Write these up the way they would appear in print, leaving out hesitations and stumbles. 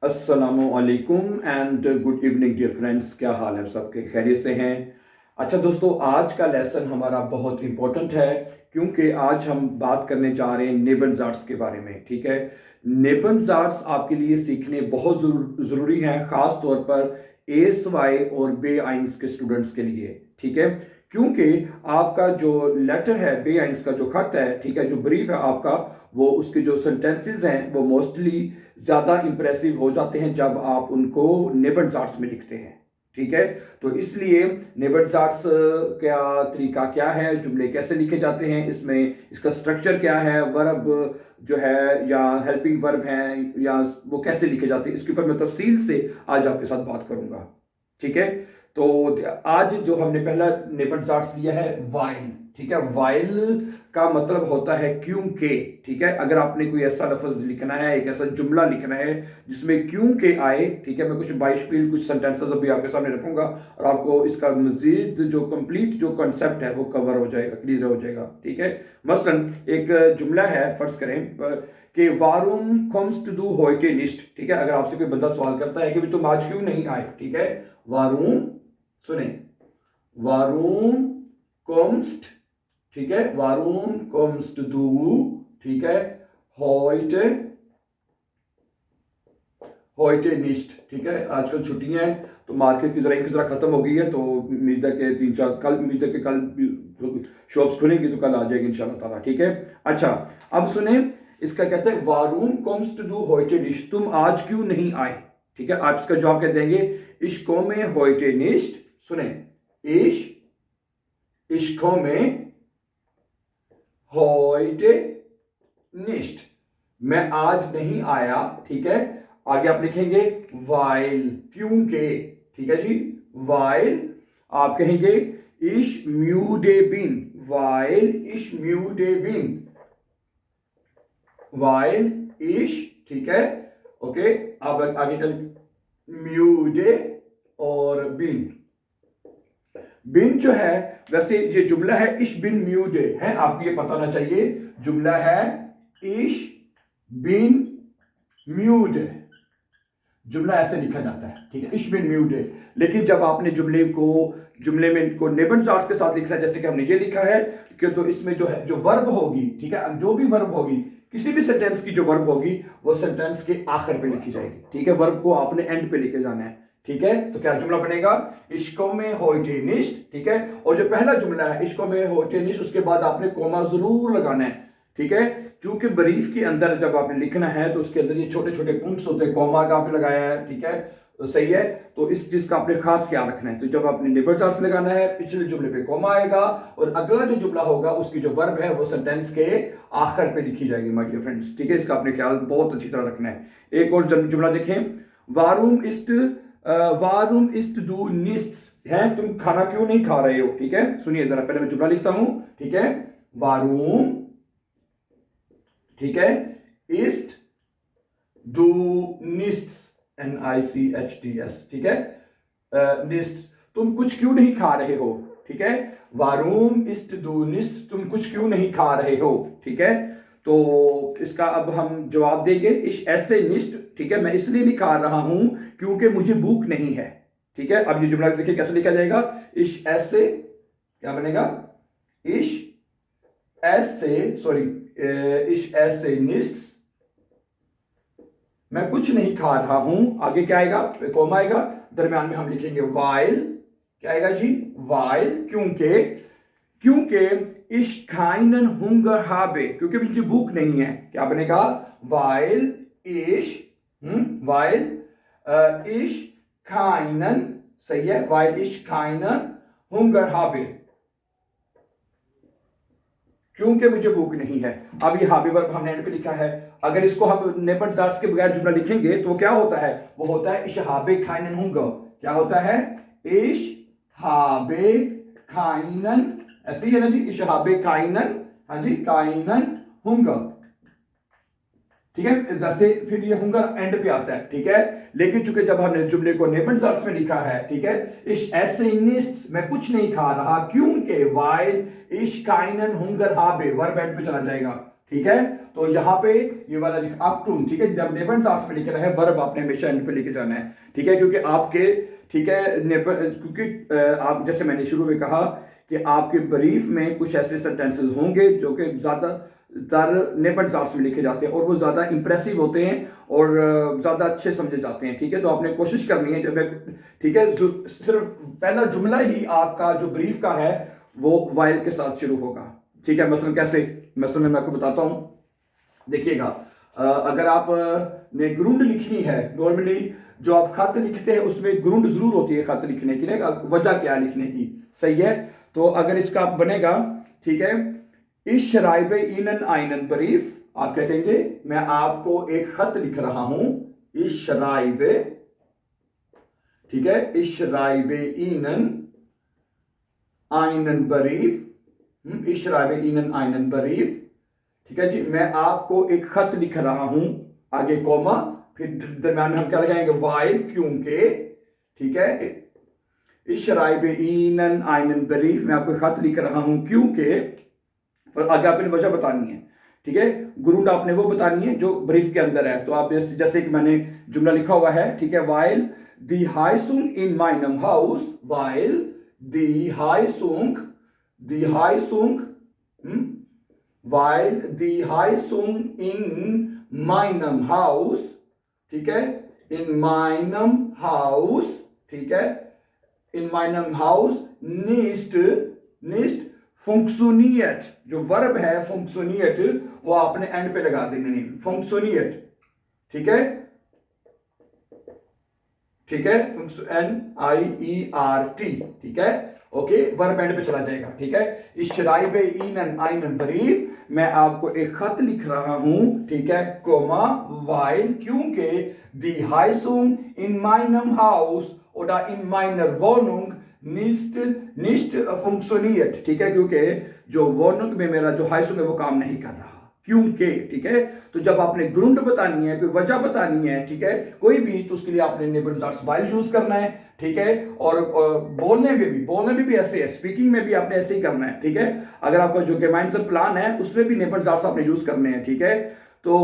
अस्सलामुअलैकुम and good evening dear friends. क्या हाल है सबके? खैरियत से हैं? अच्छा दोस्तों, आज का लेसन हमारा बहुत इंपॉर्टेंट है क्योंकि आज हम बात करने जा रहे हैं नेबनज़ार्ड्स के बारे में। ठीक है, नेबनज़ार्ड्स आपके लिए सीखने बहुत ज़रूरी हैं, ख़ास तौर पर एस वाई और बे आइंस के स्टूडेंट्स के लिए। ठीक है, क्योंकि आपका जो लेटर है, बे आइंस का जो खत है, ठीक है, जो ब्रीफ है आपका, वो उसके जो सेंटेंसेस हैं वो मोस्टली ज़्यादा इंप्रेसिव हो जाते हैं जब आप उनको नेबनज़ार्ड्स में लिखते हैं। ठीक है, तो इसलिए नेबनज़ार्ड्स का तरीका क्या है, जुमले कैसे लिखे जाते हैं, इसमें इसका स्ट्रक्चर क्या है, वर्ब जो है या हेल्पिंग वर्ब हैं या वो कैसे लिखे जाते हैं, इसके ऊपर मैं तफसील से आज आपके साथ बात करूंगा। ठीक है, तो आज जो हमने पहला नेबनज़ार्ड्स लिया है वाइल। ठीक है, वाइल का मतलब होता है क्योंकि। ठीक है, अगर आपने कोई ऐसा लफ्ज लिखना है, एक ऐसा जुमला लिखना है जिसमें क्योंकि आए, ठीक है, मैं कुछ बाइशपील कुछ सेंटेंसेस अभी आपके सामने रखूंगा और आपको इसका मजीद जो कंप्लीट जो कॉन्सेप्ट है वो कवर हो जाएगा, क्लियर हो जाएगा। ठीक है, मसलन एक जुमला है, फर्ज करें कि वारुम कम्स टू डू होइटे निस्ट। ठीक है, अगर आपसे कोई बंदा सवाल करता है कि तुम आज क्यों नहीं आए, ठीक है, वारुम, सुने, वारुम कम्स्ट, ठीक है, वारुम कम्स टू डू, ठीक है, होइटे होइटे निस्ट। ठीक है, आजकल छुट्टियां हैं तो मार्केट की जरा खत्म हो गई है, तो उम्मीद है कि 3-4 कल, उम्मीद है कि कल शॉप्स खुलेंगी तो कल आ जाएगी इंशाल्लाह ताला। ठीक है, अच्छा, अब सुने, इसका कहते हैं वारुम कम्स टू डू होइटे निस्ट, तुम आज क्यों नहीं आए। ठीक है, आप इसका जवाब क्या देंगे? इश्को में होइटे निस्ट। सुने, इश इश्को में होइटे निस्ट, मैं आज नहीं आया। ठीक है, आगे आप लिखेंगे वाइल, क्योंकि। ठीक है जी, वाइल आप कहेंगे इश म्यूडे बिन, वाइल इश म्यूडे बिन, वाइल इश, ठीक है, ओके। अब आगे चल, म्यूडे और बिन, बिन जो है, वैसे ये जुमला है इश बिन म्यूडे है, आपको ये पता होना चाहिए, जुमला है इश बिन म्यूडे, जुमला ऐसे लिखा जाता है। ठीक है, इश बिन म्यूडे। लेकिन जब आपने जुमले में इनको नेबनज़ार्ड्स के साथ लिखना है, जैसे कि हमने ये लिखा है कि, तो इसमें जो है, जो वर्ब होगी, ठीक है, जो भी वर्ब होगी, किसी भी सेंटेंस की जो वर्ब होगी वो सेंटेंस के आखिर पे लिखी जाएगी। ठीक है, वर्ब को आपने एंड पे लेके जाना है। ठीक है, तो क्या जुमला बनेगा? इश्को में होइटे निस्ट। ठीक है, और जो पहला जुमला है इश्को में होइटे निस्ट, उसके बाद आपने कोमा जरूर लगाना है। ठीक है, चूंकि ब्रीफ के अंदर जब आपने लिखना है तो उसके अंदर ये छोटे छोटे पॉइंट्स होते हैं, कॉमा का आपने लगाया है। ठीक है, तो सही है, तो इस चीज का आपने खास ख्याल रखना है। तो जब आपने नेबनज़ार्ड्स लगाना है, पिछले जुमले पे कॉमा आएगा और अगला जो जुमला होगा उसकी जो वर्ब है वो सेंटेंस के आखिर पे लिखी जाएगी माय डियर फ्रेंड्स। ठीक है, इसका आपने ख्याल बहुत अच्छी तरह रखना है। एक और जुमला देखें, वारुम इस्ट, वारुम इस्ट डू निस्ट है, तुम खाना क्यों नहीं खा रहे हो। ठीक है, सुनिए जरा, पहले मैं जुमला लिखता हूं। ठीक है, वारुम, ठीक है, ईस्ट डू निस्ट्स, NICHTS, ठीक है, निस्ट्स, तुम कुछ क्यों नहीं खा रहे हो। ठीक है, वारूम इस्ट डू निस्ट, तुम कुछ क्यों नहीं खा रहे हो। ठीक है, तो इसका अब हम जवाब देंगे इस ऐसे निस्ट। ठीक है, मैं इसलिए नहीं खा रहा हूं क्योंकि मुझे भूख नहीं है। ठीक है, अब ये जुमला देखिए कैसे लिखा जाएगा। इस ऐसे क्या बनेगा? इश ऐसे, सॉरी, इश ऐसे निस्ट्स, मैं कुछ नहीं खा रहा हूं, आगे क्या आएगा? कॉमा आएगा, दरमियान में हम लिखेंगे वाइल, क्या आएगा जी? वाइल, क्योंकि, क्योंकि इश खाइनन हुंगर हाबे, क्योंकि मुझे भूख नहीं है। क्या बनेगा? वाइल इश, वाइल इश खाइनन, सही है, वाइल इश खाइनन हुंगर हाबे, क्योंकि मुझे भूख नहीं है। अब ये हाबी वर्ब हमने एंड पे लिखा है, अगर इसको हम नेबनज़ार्ड्स के बगैर जुमला लिखेंगे तो क्या होता है? वो होता है इश हाबे खाइनन हुंगर। क्या होता है? इश हाबे खाइनन, ऐसे ही है ना जी, इश हाबे खाइनन, हाँ जी, खाइनन हुंगर। ठीक है, जैसे फिर ये हुंगर एंड पे आता है। ठीक है, लेकिन चूंकि जब हमने जुमले को नेबनज़ार्ड्स में लिखा है, ठीक है, इश ऐसे निस्ट, मैं कुछ नहीं खा रहा क्योंकि वाइल इश काइनन हुंगर हाबे, वर्ब एंड पे चला जाएगा। ठीक है, तो यहाँ पे ये वाला अक्टून, ठीक है, जब नेबनसार्स में लिख रहा है वर्ब आपने हमेशा एंड पे लेके जाना है, ठीक है, क्योंकि आपके, ठीक है, क्योंकि आप जैसे मैंने शुरू में कहा कि आपके ब्रीफ में कुछ ऐसे सेंटेंसेस होंगे जो कि ज़्यादातर नेबनसार्स में लिखे जाते हैं और वो ज़्यादा इंप्रेसिव होते हैं और ज़्यादा अच्छे समझे जाते हैं, ठीक है। तो आपने कोशिश करनी है, जब, ठीक है, सिर्फ पहला जुमला ही आपका जो ब्रीफ का है वो वाइल के साथ शुरू होगा, ठीक है। मसलन कैसे, मसलन मैं आपको बताता हूं, देखिएगा, अगर आप ने ग्रुंड लिखनी है, नॉर्मली जो आप खत लिखते हैं उसमें ग्रुंड जरूर होती है खत लिखने की ना, वजह क्या है लिखने की, सही है। तो अगर इसका बनेगा, ठीक है, इस शराइबे इनन आइनन बरीफ, आप क्या कहेंगे, मैं आपको एक खत लिख रहा हूं, इस शराइबे, ठीक है, इस शराइबे इनन आइनन बरीफ, इस शराइबे इनन आइनन बरीफ, ठीक है जी, मैं आपको एक खत लिख रहा हूं, आगे कोमा, फिर दरम्यान में हम क्या लगाएंगे, वाइल, क्योंकि, ठीक है, इस शराइबे इनन आइनन बरीफ, मैं आपको खत लिख रहा हूं क्योंकि, आगे आपने वजह बतानी है, ठीक है, ग्रुंड आपने वो बतानी है जो ब्रीफ के अंदर है। तो आप जैसे कि मैंने जुमला लिखा हुआ है, ठीक है, वाइल दी हाइसुंग इन माइनम house, while the Heisung, the Heisung, while the Heisung in meinem Haus, ठीक है, in meinem Haus, ठीक है, in meinem Haus nicht funktioniert, जो वर्ब है funktioniert वो आपने एंड पे लगा देना, नहीं funktioniert, ठीक है, ठीक है, NIERT, ठीक है, ओके, वर्ब एंड पे चला जाएगा, ठीक है। इस शराइबे इनन आइनन बरीफ, मैं आपको एक खत लिख रहा हूं, ठीक है, कोमा, वाइल, क्योंकि दी हाइसुंग इन माइनम house oder in meiner Wohnung nicht funktioniert, ठीक है, क्योंकि जो वोनुंग में मेरा जो हाइसुंग है वो काम नहीं कर रहा, क्योंकि, ठीक है। तो जब आपने ग्रुंड बतानी है, कोई वजह बतानी है, ठीक है, कोई भी, तो उसके लिए आपने नेबनसार्स वाइल यूज करना है, ठीक है। और बोलने में भी ऐसे है, स्पीकिंग में भी आपने ऐसे ही करना है, ठीक है। अगर आपका जो गेमाइंडर प्लान है उसमें भी नेबनसार्स आपने यूज करने हैं, ठीक है। तो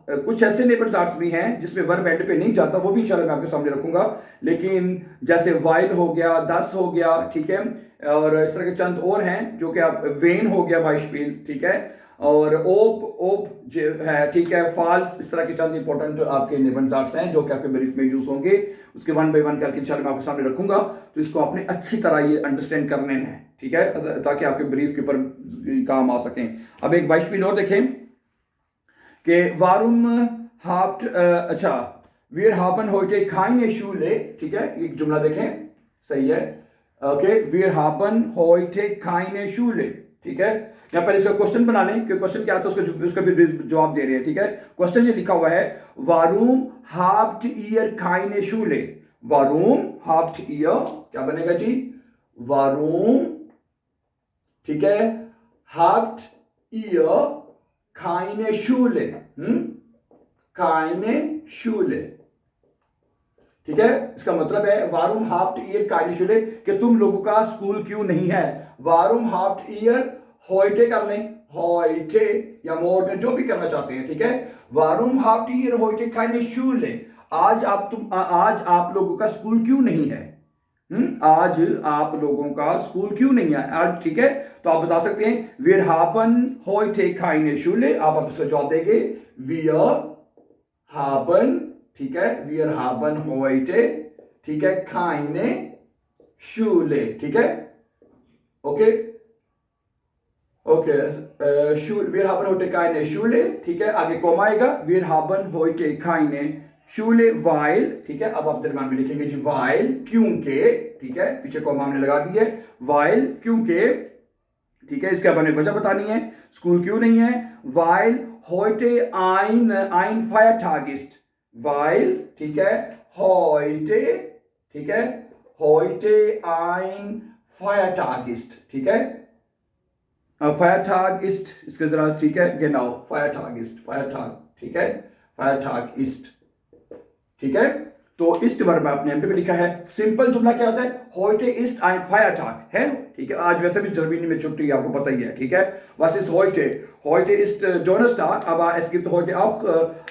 कुछ ऐसे नेबनसार्स भी हैं जिसमें वर्ब एंड पे नहीं जाता, वो भी इंशाल्लाह मैं आपके सामने रखूंगा। लेकिन जैसे वाइल हो गया, दस हो गया, ठीक है, और इस तरह के चंद और हैं जो कि आप, वेन हो गया, बाइशपील, ठीक है, और ओप जो है, ठीक है, फॉल्स, इस तरह के चंद इंपॉर्टेंट आपके निबंधार्थ हैं जो कि आपके ब्रीफ में यूज होंगे। उसके वन बाय वन करके इंशाल्लाह मैं आपके सामने रखूंगा, तो इसको आपने अच्छी तरह ये अंडरस्टैंड करने हैं, ठीक है, ताकि आपके ब्रीफ के ऊपर काम आ सकें। अब एक 22 और देखें कि वारुम हाफ्ट, अच्छा, वीर हापन होते खाइने शूले, ठीक है, एक जुमला देखें, सही है, ओके, वीर हापन होते खाइने शूले, ठीक है। यहाँ पर इसका क्वेश्चन बना लें कि क्वेश्चन क्या था, उसका भी जवाब दे रहे हैं, ठीक है। क्वेश्चन ये लिखा हुआ है, वारूम हाफ्ट ईयर खाइने शूले, वारूम हाफ्ट ईयर, क्या बनेगा जी, वारूम, ठीक है, हाफ्ट ईयर खाइने शूले, खाइने शूले, ठीक है। इसका मतलब है वारूम हाफ्ट ईयर खाइने शूले, कि तुम लोगों का स्कूल क्यों नहीं है। वारूम हाफ्ट ईयर होइटे कर लें, होइटे या मोर्टन, जो भी करना चाहते हैं, ठीक है। वारूम हाफ्ट ईयर होइटे खाइने शूले, आज आप लोगों का स्कूल क्यों नहीं है, आज आप लोगों का स्कूल क्यों नहीं है आज, ठीक है। तो आप बता सकते हैं वीर हाबन होइटे खाइने शूले, आप इसका जवाब देंगे वियर हाबन, ठीक है, वियर हाबन होइटे, ठीक है, खाइने शूले, ठीक है, ओके, ओके, वीर हाबन होइटे खाइने शूले, ठीक है, आगे कॉमा आएगा, वीर हाबन होइटे खाइने शूले वाइल, ठीक है। अब आप दरम्यान में लिखेंगे जी वाइल, क्योंकि, ठीक है, पीछे कॉमा हमने लगा दी है, वाइल क्योंकि, ठीक है, इसके बाद हमें वजह बतानी है, स्कूल क्यों नहीं है। वाइल होइटे आइन फायरटागिस्ट, वाइल, ठीक है, होइटे, ठीक है, होइटे आइन फायरटागिस्ट, ठीक है, फायरटागिस्ट, इसके जरा, ठीक है, गेनाउ फायरटागिस्ट, फायरटाग, ठीक है, फायरटागिस्ट, ठीक है। तो इस्ट वर्ब आपने एमटी पे लिखा है। सिंपल जुमला क्या होता है, होइटे इस्ट ein Feiertag है, ठीक है। आज वैसे भी जर्मनी में छुट्टी आपको पता ही है, ठीक है। Was ist heute? heute ist Donnerstag, aber es gibt heute auch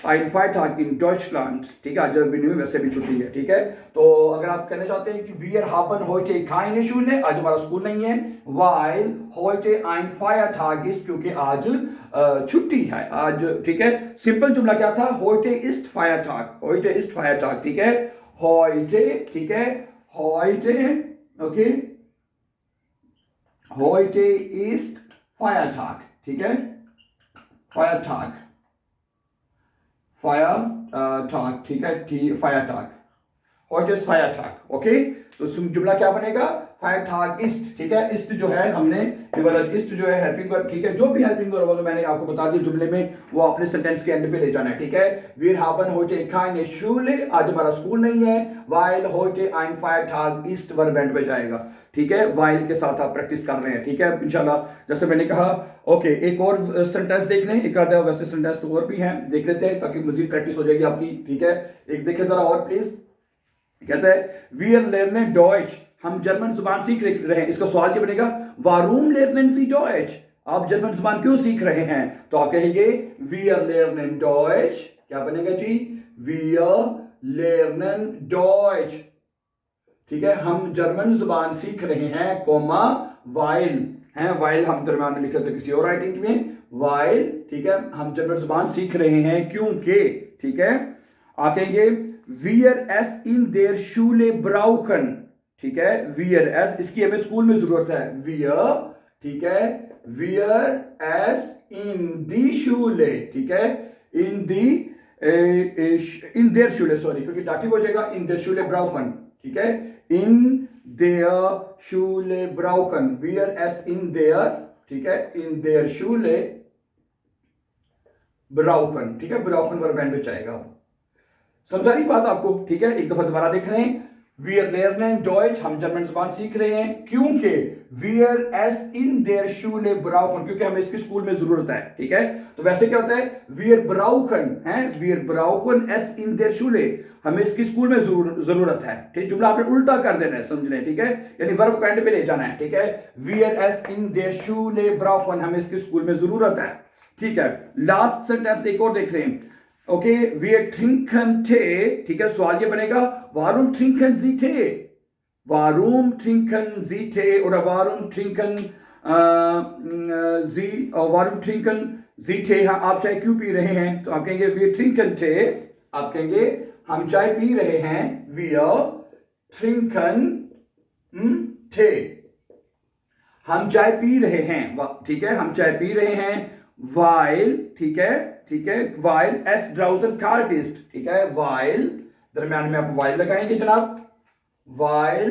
einen Feiertag in Deutschland, ठीक है, आज दिन में वैसे भी छुट्टी है, ठीक है। तो अगर आप कहना चाहते हैं कि wir haben heute keine Schule, आज हमारा स्कूल नहीं है, weil heute ein Feiertag ist, क्योंकि आज छुट्टी है आज, ठीक है। सिंपल जुमला क्या था, heute ist Feiertag, heute ist Feiertag, ठीक है, heute, ठीक है, heute, okay, heute ist Feiertag, ठीक है, Feiertag, Feiertag, ठीक है, Feiertag, heute ist Feiertag, okay। तो जुमला क्या बनेगा, Feiertag ist, ठीक है। ist जो है हमने ist जो है हेल्पिंग वर्ब, ठीक है, जो भी हेल्पिंग वर्ब होगा मैंने आपको बता दिया जुमले में, वो अपने सेंटेंस के एंड पे ले जाना है, ठीक है। wir haben heute keine Schule, आज हमारा स्कूल नहीं है, weil heute ein Feiertag ist verb and पे जाएगा, ठीक है। while के साथ आप प्रैक्टिस कर रहे हैं, ठीक है, इंशाल्लाह। जैसे मैंने कहा, ओके, एक और सेंटेंस देख लें, एक आधा वैसे सेंटेंस तो और भी हैं, देख लेते हैं ताकि मजीद प्रैक्टिस हो जाएगी आपकी, ठीक है। एक देखें जरा और प्लीज, कहता है wir lernen Deutsch, हम जर्मन जुबान सीख रहे हैं। इसका सवाल क्या बनेगा, warum lernen Sie Deutsch, आप जर्मन जुबान क्यों सीख रहे हैं। तो आप कहेंगे wir lernen Deutsch, क्या बनेगा जी, wir lernen Deutsch, ठीक है, हम जर्मन जुबान सीख रहे हैं, कोमा while है, while हम दरम्यान में लिख लेते किसी और राइटिंग में, while, ठीक है, हम जर्मन जुबान सीख रहे हैं क्योंकि, ठीक है। आप कहेंगे wir es in der Schule brauchen, ठीक है, wir es, इसकी हमें स्कूल में जरूरत है, wir, ठीक है, wir es in die Schule, ठीक है, in der Schule, सॉरी क्योंकि दाटिव हो जाएगा, in der Schule brauchen, ठीक है, in der Schule brauchen, wir es in der, ठीक है, in der Schule brauchen, ठीक है, brauchen वर्ब एंड पे जाएगा। समझा रही बात आपको, ठीक है। एक दफा दोबारा देख रहे हैं, wir lernen Deutsch, हम जर्मन जुबान सीख रहे हैं क्योंकि wir es in der Schule brauchen, क्योंकि हमें इसकी स्कूल में जरूरत है, ठीक है। तो वैसे क्या होता है, wir brauchen है, wir brauchen es in der Schule, हमें इसकी स्कूल में जरूरत है, ठीक। जुमला आपने उल्टा कर देना है, समझ लें, ठीक है, यानी वर्ब को एंड पे ले जाना है, ठीक है। wir es in der Schule brauchen, हमें इसकी स्कूल में जरूरत है, ठीक है। लास्ट सेंटेंस एक और देख रहे हैं, ओके, wir trinken Tee, ठीक है। सवाल ये बनेगा, warum trinken Sie Tee, warum trinken Sie Tee, oder warum trinken Sie, warum trinken Sie Tee, आप चाय क्यों पी रहे हैं। तो आप कहेंगे wir trinken Tee, आप कहेंगे हम चाय पी रहे हैं, wir trinken Tee, हम चाय पी रहे हैं, ठीक है, हम चाय पी रहे हैं, weil, ठीक है, ठीक है, while es draußen kalt ist, ठीक है, while दरम्यान में आप while लगाएंगे जनाब, while,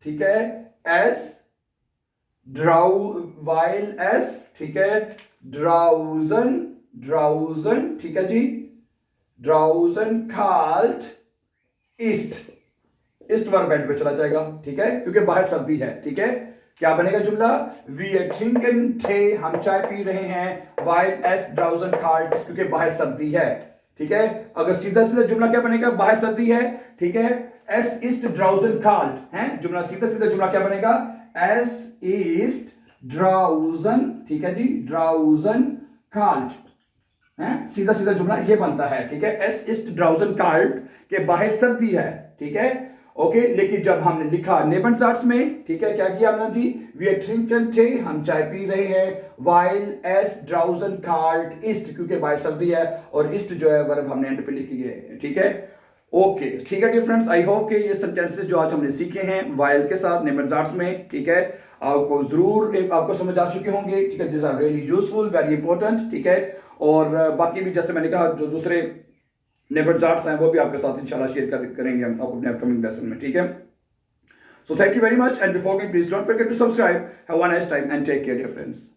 ठीक है, while es, ठीक है, draußen, ठीक है जी, draußen kalt ist verb and पे चला जाएगा, ठीक है, क्योंकि बाहर सर्दी है, ठीक है। क्या बनेगा जुमला, wir trinken Tee, हम चाय पी रहे हैं, while es draußen kalt ist, क्योंकि बाहर सर्दी है, ठीक है। अगर सीधा सीधा जुमला क्या बनेगा, बाहर सर्दी है, ठीक है, es ist draußen kalt है, जुमला सीधा सीधा जुमला क्या बनेगा, es ist draußen, ठीक है जी, draußen kalt है, सीधा सीधा जुमला ये बनता है, ठीक है, es ist draußen kalt के बाहर सर्दी है, ठीक है, ओके। लेकिन जब हमने लिखा नेबनसाट्स में, ठीक है, क्या किया हमने जी, wir trinken Tee, हम चाय पी रहे हैं, while es draußen kalt ist, क्योंकि बाहर सर्दी है, और ist जो है वर्ब हमने एंड पे लिखी है, ठीक है, ओके, ठीक है डियर फ्रेंड्स। आई होप कि ये सेंटेंसेस जो आज हमने सीखे हैं while के साथ नेबनसाट्स में, ठीक है, आपको जरूर आपको समझ आ चुके होंगे, ठीक है, this are really useful, very important, ठीक है। और बाकी भी जैसे मैंने कहा जो दूसरे नेबनसाट्स हैं वो भी आपके साथ इंशाल्लाह शेयर करेंगे हम अपने अपकमिंग लेसन में, ठीक है। So thank you very much, and before going please don't forget to subscribe. Have a nice time and take care dear friends.